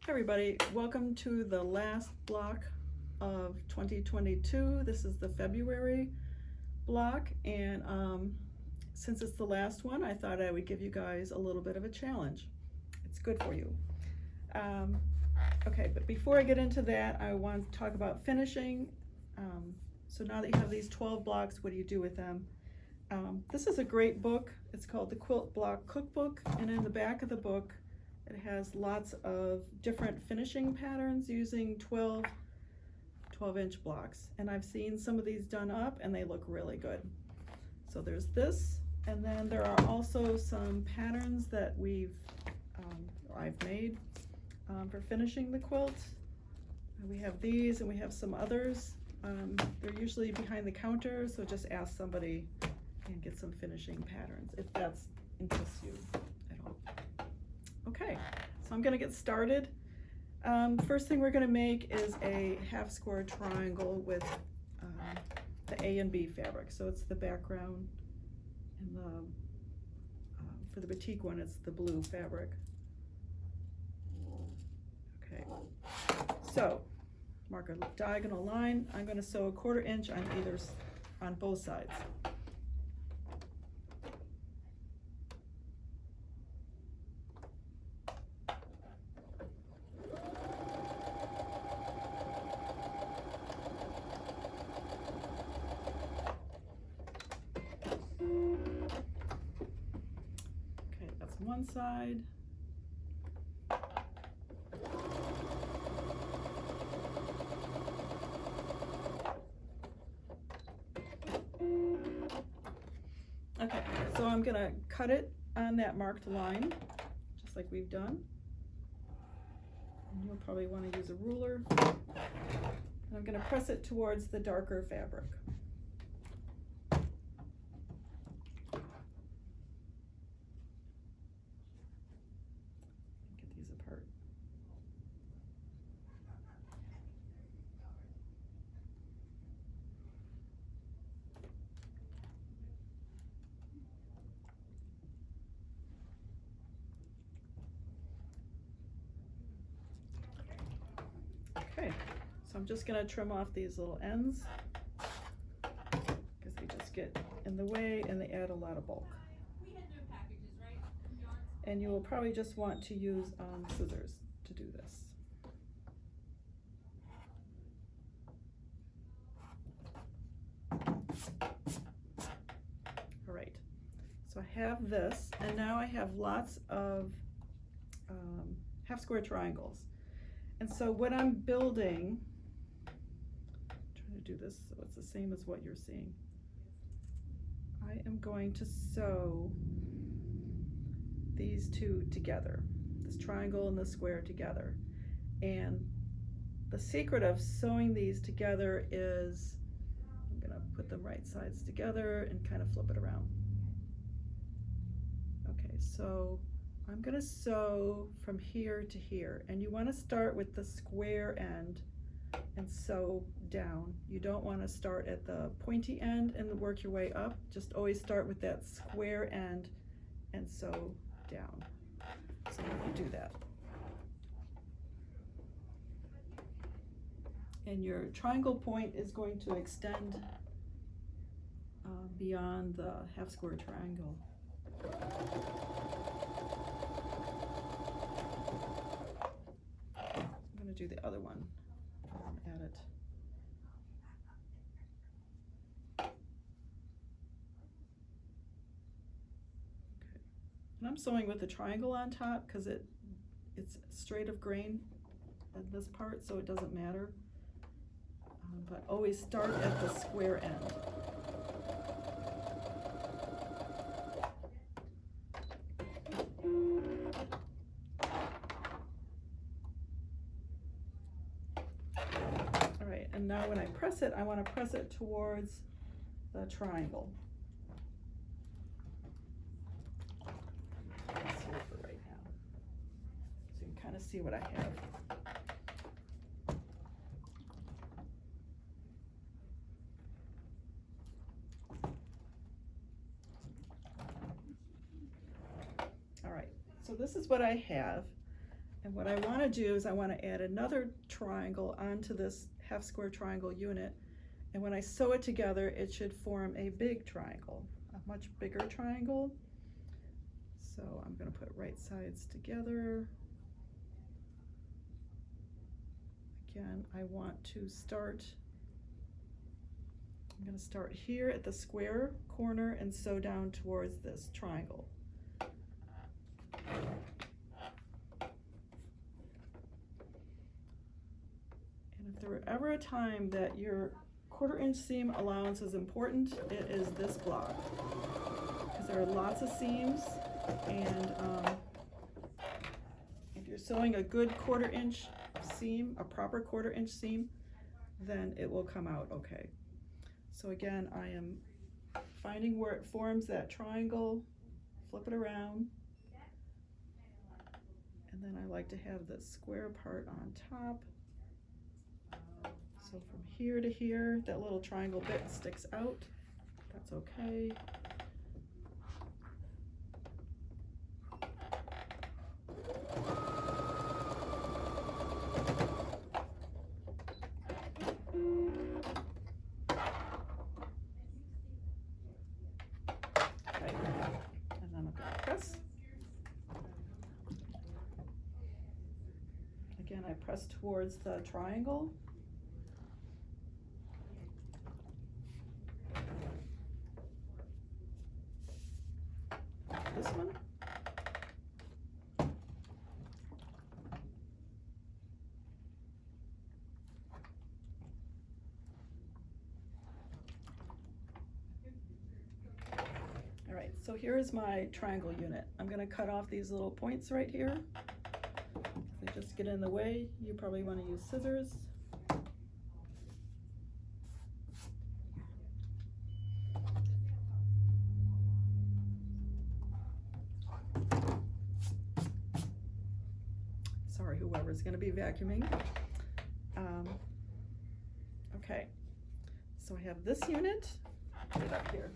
Hi everybody, welcome to the last block of 2022. This is the February block, and since it's the last one, I thought I would give you guys a little bit of a challenge. It's good for you. Okay, but before I get into that, I want to talk about finishing. So now that you have these 12 blocks, what do you do with them? This is a great book. It's called the Quilt Block Cookbook, and in the back of the book it has lots of different finishing patterns using 12-inch blocks, and I've seen some of these done up and they look really good. So there's this, and then there are also some patterns that I've made for finishing the quilt. We have these and we have some others. They're usually behind the counter, so just ask somebody and get some finishing patterns if that's interests you at all. Okay, so I'm gonna get started. First thing we're gonna make is a half square triangle with the A and B fabric. So it's the background, and for the batik one, it's the blue fabric. Okay, so mark a diagonal line. I'm gonna sew 1/4 inch on both sides. Okay, that's one side. Okay, so I'm gonna cut it on that marked line, just like we've done. And you'll probably want to use a ruler. And I'm gonna press it towards the darker fabric. Get these apart. Okay, so I'm just gonna trim off these little ends because they just get in the way and they add a lot of bulk. And you will probably just want to use scissors to do this. All right, so I have this, and now I have lots of half square triangles. And so what I'm building, I'm trying to do this so it's the same as what you're seeing. I am going to sew these two together, this triangle and this square together. And the secret of sewing these together is, I'm gonna put them right sides together and kind of flip it around. Okay, so I'm gonna sew from here to here, and you wanna start with the square end and sew down. You don't wanna start at the pointy end and work your way up. Just always start with that square end and sew down. So you do that. And your triangle point is going to extend beyond the half square triangle. I'm going to do the other one and add it. Okay. And I'm sewing with the triangle on top because it's straight of grain at this part, so it doesn't matter. But always start at the square end. All right, and now when I press it, I want to press it towards the triangle. That's here for right now, so you can kind of see what I have. So this is what I have, And what I want to do is I want to add another triangle onto this half square triangle unit. And when I sew it together, it should form a big triangle, a much bigger triangle. So I'm going to put right sides together. Again, I want to start, I'm going to start here at the square corner and sew down towards this triangle. And if there were ever a time that your 1/4 inch seam allowance is important, it is this block, because there are lots of seams, and if you're sewing a good 1/4 inch seam, a proper 1/4 inch seam, then it will come out okay. So again, I am finding where it forms that triangle, flip it around, and then I like to have the square part on top. So from here to here, that little triangle bit sticks out. That's okay. Okay, and then I'm going to press. Again, I press towards the triangle. This one. All right, so here is my triangle unit. I'm going to cut off these little points right here. If they just get in the way, you probably want to use scissors. Sorry, whoever's going to be vacuuming. Okay, so I have this unit right up here,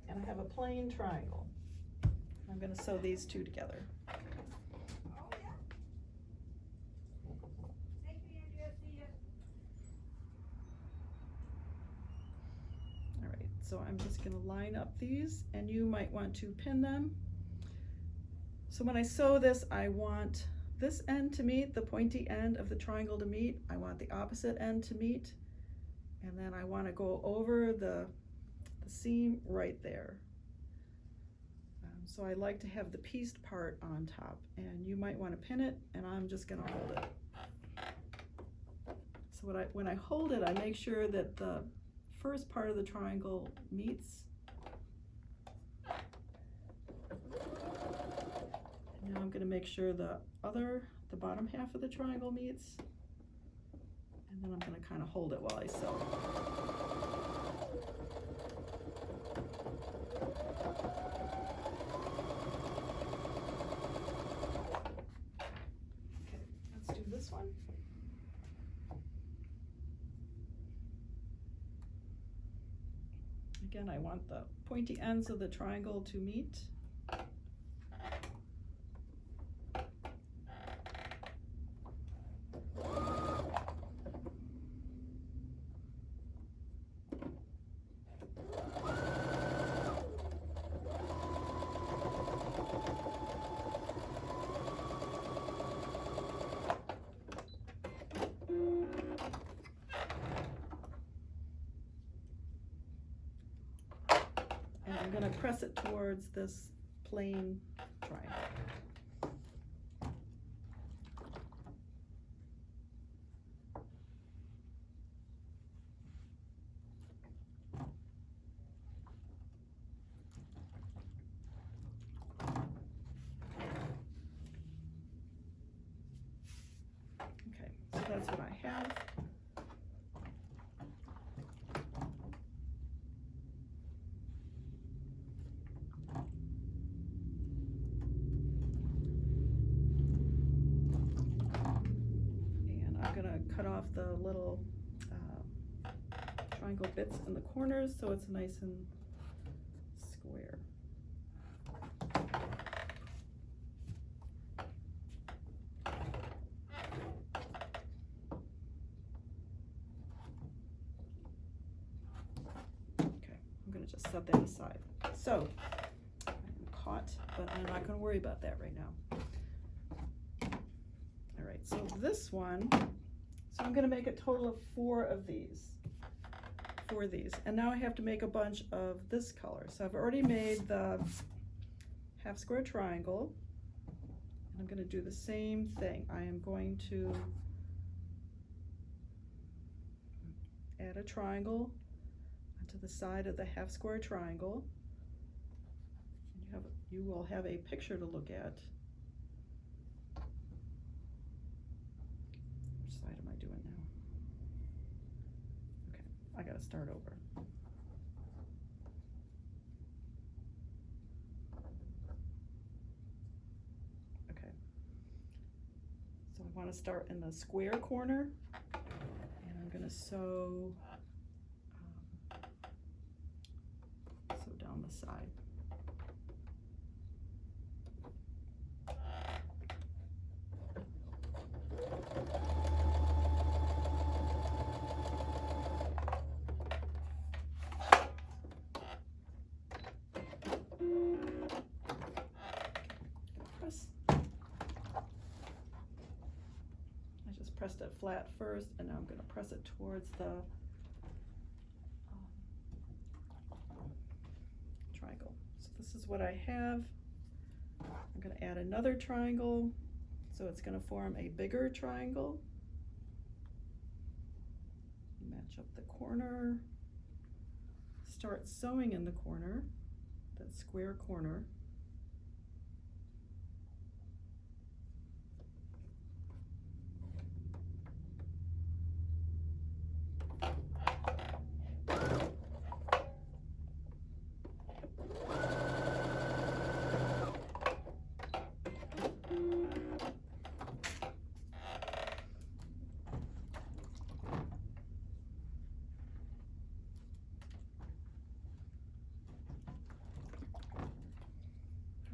and I have a plain triangle. I'm going to sew these two together. All right, so I'm just going to line up these, and you might want to pin them. So when I sew this, I want this end to meet, the pointy end of the triangle to meet. I want the opposite end to meet. And then I want to go over the seam right there. So I like to have the pieced part on top, and you might want to pin it, and I'm just going to hold it. So when I hold it, I make sure that the first part of the triangle meets. Now I'm going to make sure the bottom half of the triangle meets, and then I'm going to kind of hold it while I sew. Okay, let's do this one. Again, I want the pointy ends of the triangle to meet. And I'm going to press it towards this plain triangle. Okay, so that's what I have. Cut off the little triangle bits in the corners so it's nice and square. gonna just set that aside. So, I'm caught, but I'm not gonna worry about that right now. All right, so this one, so I'm gonna make a total of 4 of these. 4 of these. And now I have to make a bunch of this color. So I've already made the half square triangle. And I'm gonna do the same thing. I am going to add a triangle onto the side of the half square triangle. You will have a picture to look at. Which side am I doing now? Okay, I gotta start over. Okay, so I want to start in the square corner, and I'm gonna sew down the side. I just pressed it flat first, and now I'm going to press it towards the triangle. So this is what I have. I'm going to add another triangle, so it's going to form a bigger triangle. Match up the corner. Start sewing in the corner, that square corner.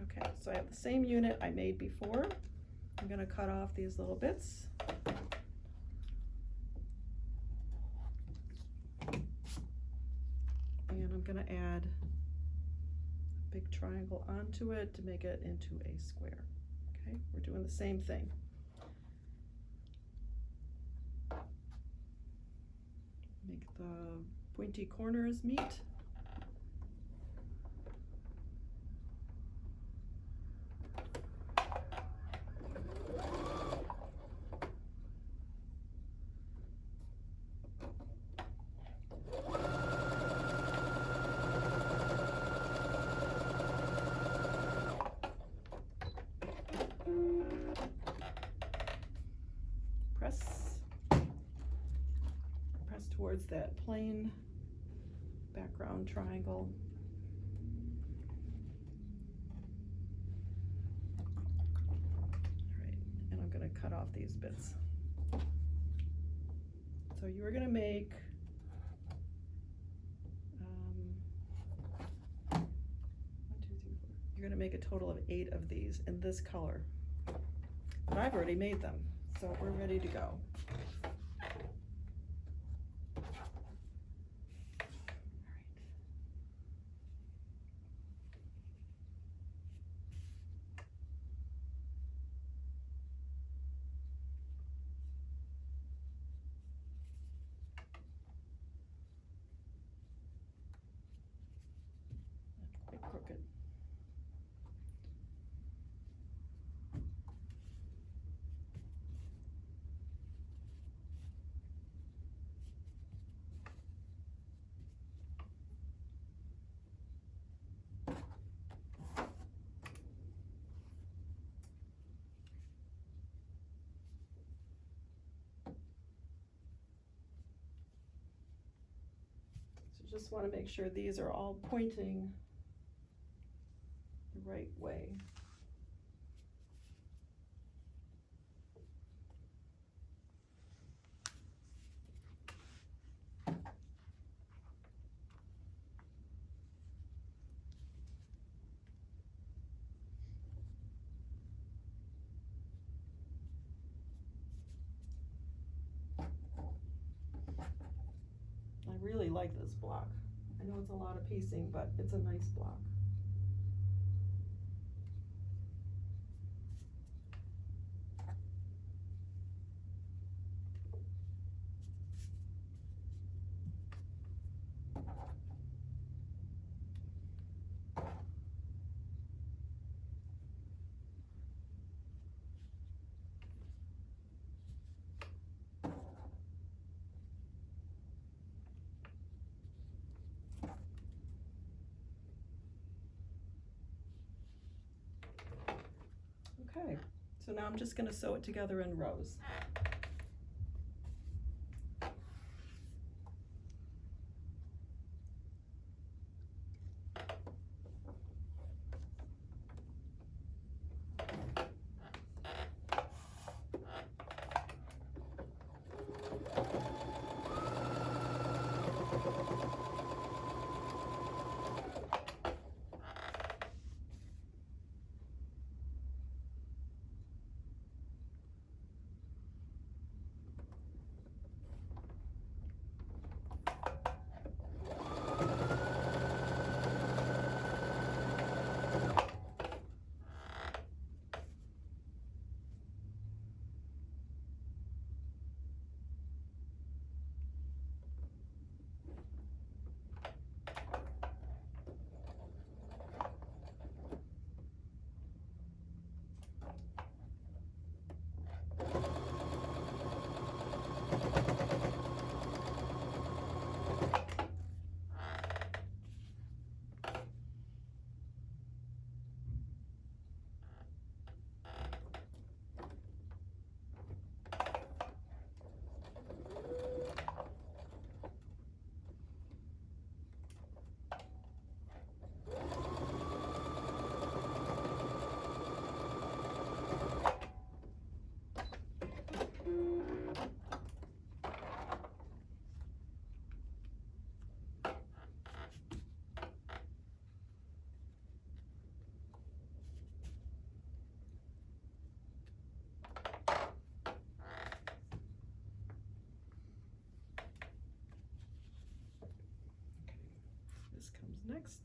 Okay, so I have the same unit I made before. I'm going to cut off these little bits. And I'm going to add a big triangle onto it to make it into a square. Okay, we're doing the same thing. Make the pointy corners meet. Press towards that plain background triangle. All right, and I'm going to cut off these bits. So you are going to make 1, 2, 3, 4. You're going to make a total of 8 of these in this color. But I've already made them, so we're ready to go. Not quite crooked. Just want to make sure these are all pointing the right way. I really like this block. I know it's a lot of piecing, but it's a nice block. Okay, so now I'm just going to sew it together in rows. This comes next.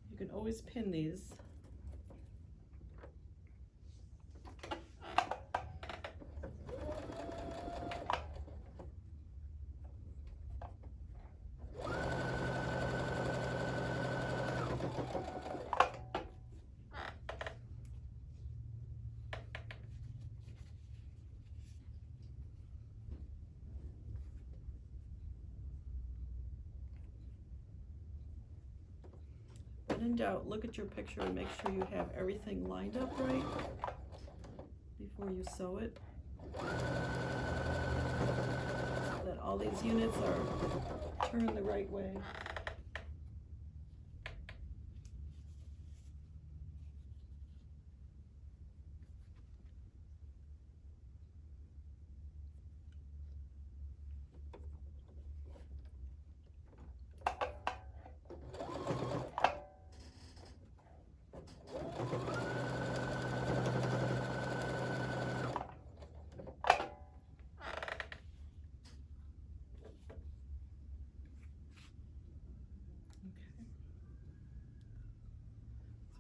You can always pin these. When in doubt, look at your picture and make sure you have everything lined up right before you sew it, so that all these units are turned the right way.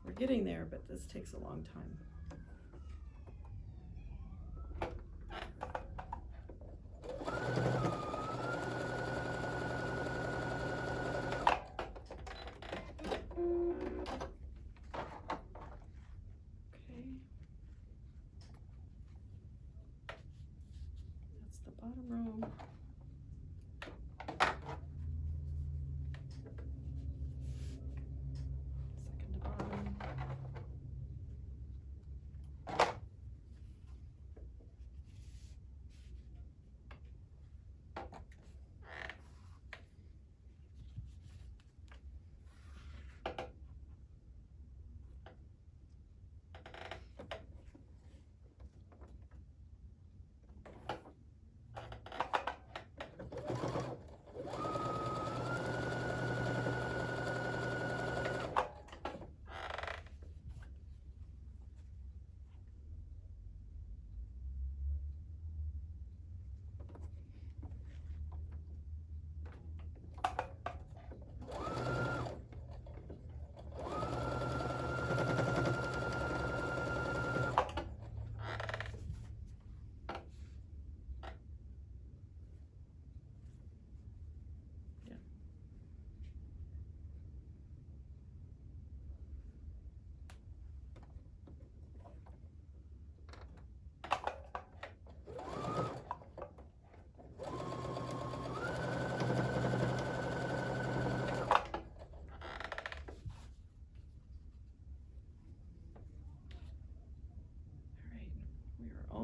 We're getting there, but this takes a long time. Okay. That's the bottom row. Second to bottom.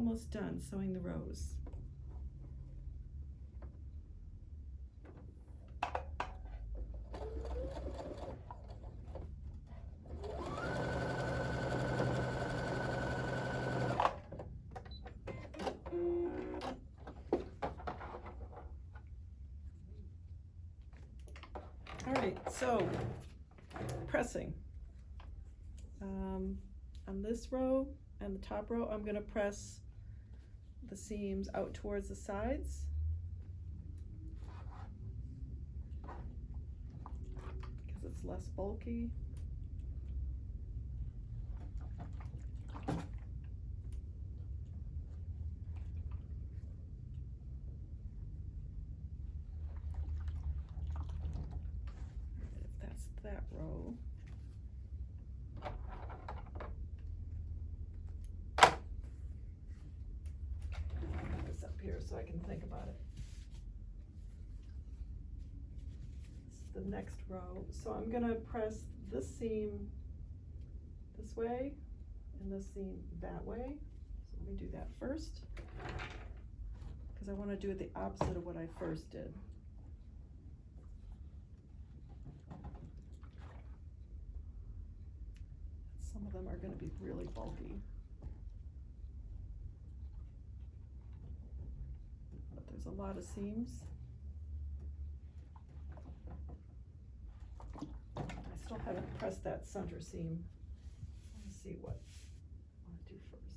almost done sewing the rows. All right, so pressing. On this row and the top row, I'm going to press the seams out towards the sides. Because it's less bulky. If that's that row. Here so I can think about it. This is the next row. So I'm going to press this seam this way and this seam that way. So let me do that first because I want to do it the opposite of what I first did. Some of them are going to be really bulky. There's a lot of seams. I still haven't pressed that center seam. Let's see what I want to do first.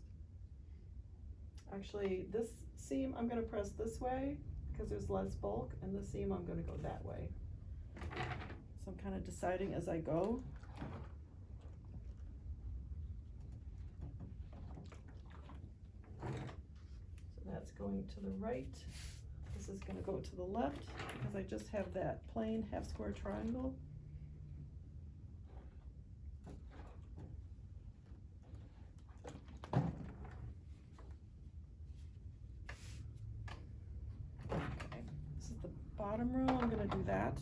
Actually, this seam I'm going to press this way because there's less bulk, and this seam I'm going to go that way. So I'm kind of deciding as I go. So that's going to the right. This is going to go to the left because I just have that plain half square triangle. Okay, this is the bottom row. I'm going to do that.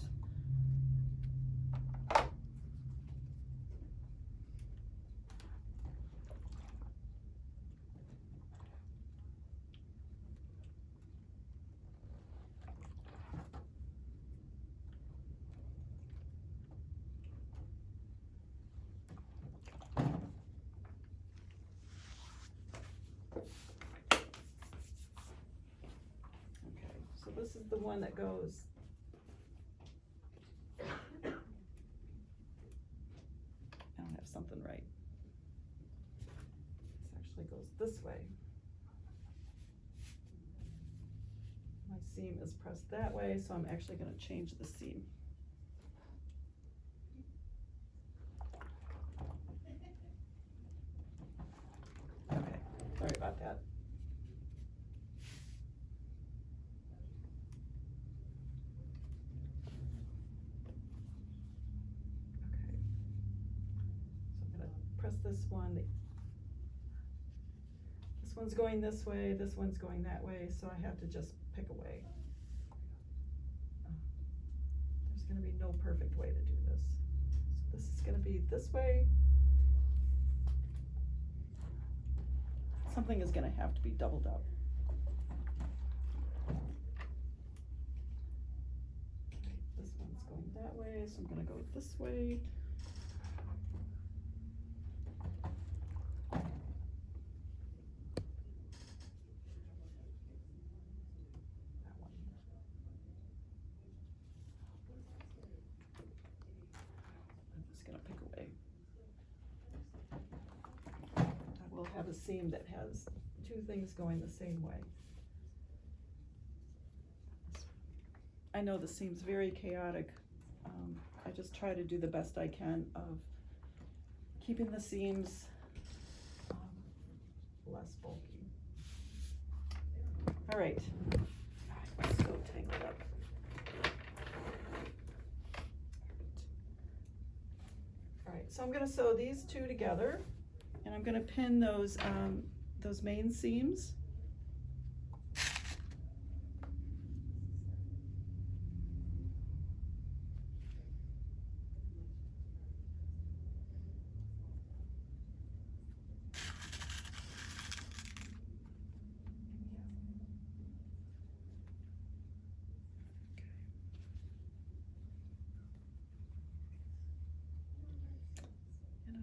This is the one that goes I don't have something right. This actually goes this way. My seam is pressed that way, so I'm actually going to change the seam. Okay, sorry about that. This one, this one's going this way, this one's going that way, so I have to just pick a way. There's going to be no perfect way to do this. So this is going to be this way. Something is going to have to be doubled up. Okay, this one's going that way, so I'm going to go this way. Have a seam that has two things going the same way. I know the seam's very chaotic. I just try to do the best I can of keeping the seams less bulky. All right, it's so tangled up. All right, so I'm going to sew these two together. And I'm going to pin those main seams.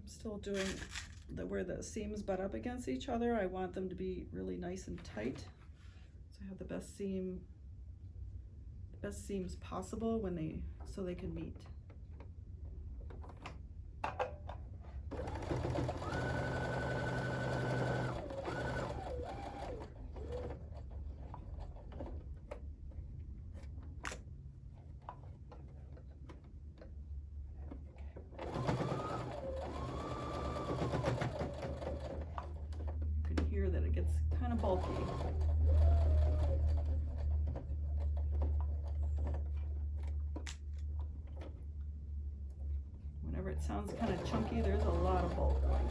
I'm still doing where the seams butt up against each other. I want them to be really nice and tight. So I have the best seams possible so they can meet. You can hear that it gets kind of bulky. Whenever it sounds kind of chunky, there's a lot of bulk going on.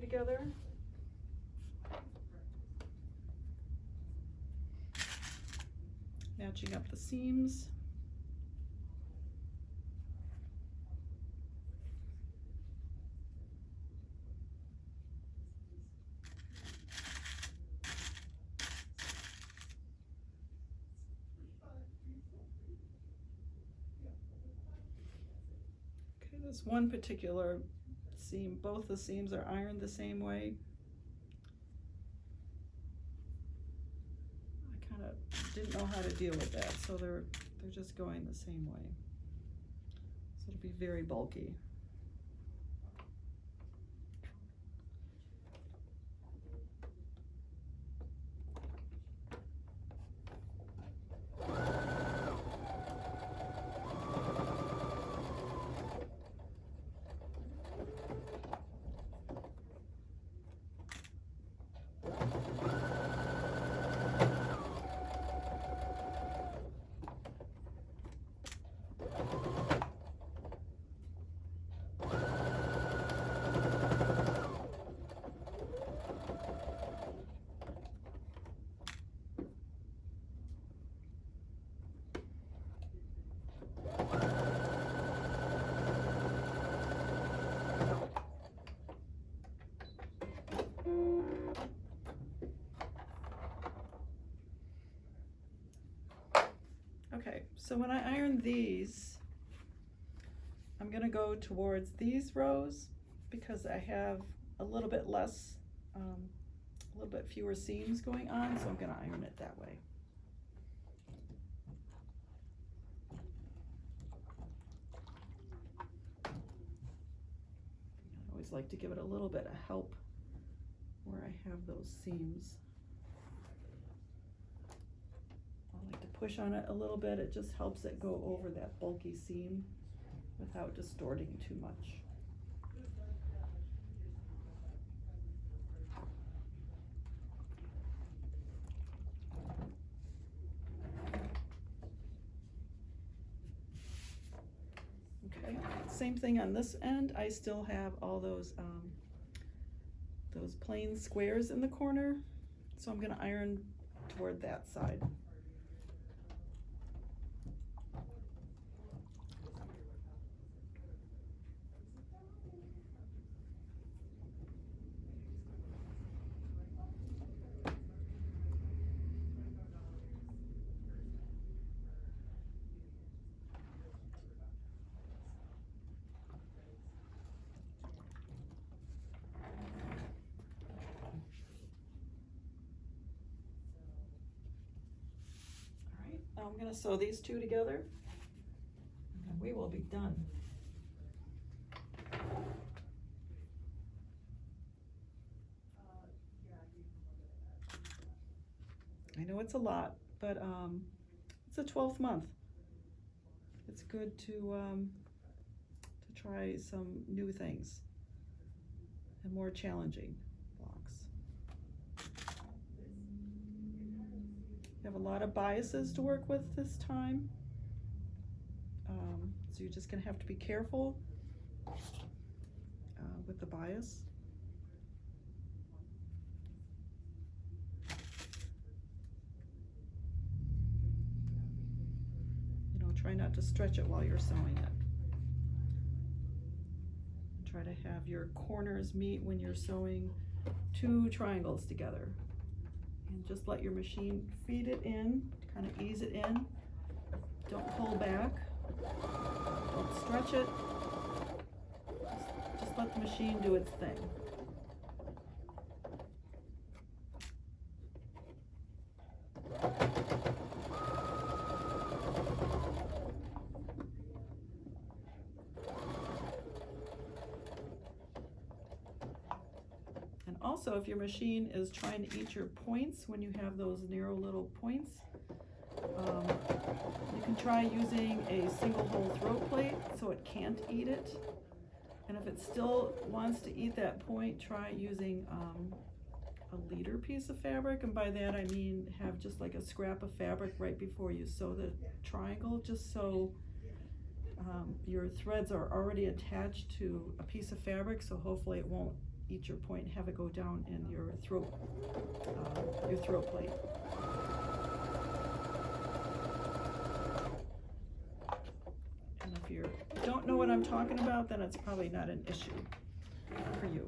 Together. Matching up the seams. Okay, this one particular seam, both the seams are ironed the same way. I kind of didn't know how to deal with that, so they're just going the same way. So it'll be very bulky. Okay, so when I iron these, I'm gonna go towards these rows because I have a little bit less, a little bit fewer seams going on, so I'm gonna iron it that way. I always like to give it a little bit of help where I have those seams. I like to push on it a little bit. It just helps it go over that bulky seam without distorting too much. Okay, same thing on this end. I still have all those plain squares in the corner, so I'm going to iron toward that side. I'm going to sew these two together and we will be done. I know it's a lot, but it's a 12th month. It's good to try some new things and more challenging blocks. You have a lot of biases to work with this time, so you're just going to have to be careful with the bias. You know, try not to stretch it while you're sewing it. Try to have your corners meet when you're sewing two triangles together. And just let your machine feed it in, kind of ease it in. Don't pull back, don't stretch it. Just let the machine do its thing. And also, if your machine is trying to eat your points when you have those narrow little points, you can try using a single hole throat plate so it can't eat it. And if it still wants to eat that point, try using a leader piece of fabric. And by that I mean have just like a scrap of fabric right before you sew the triangle, just so your threads are already attached to a piece of fabric, so hopefully it won't eat your point and have it go down in your throat plate. And if you don't know what I'm talking about, then it's probably not an issue for you.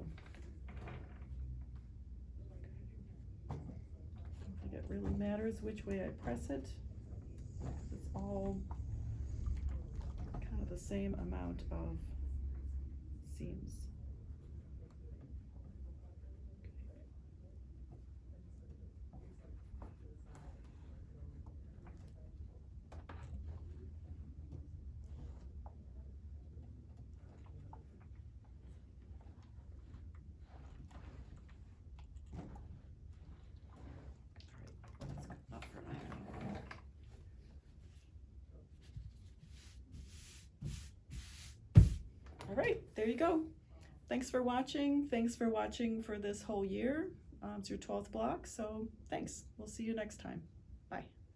I don't think it really matters which way I press it. It's all kind of the same amount of seams. All right, there you go. Thanks for watching. Thanks for watching for this whole year. It's your 12th block, so thanks. We'll see you next time. Bye.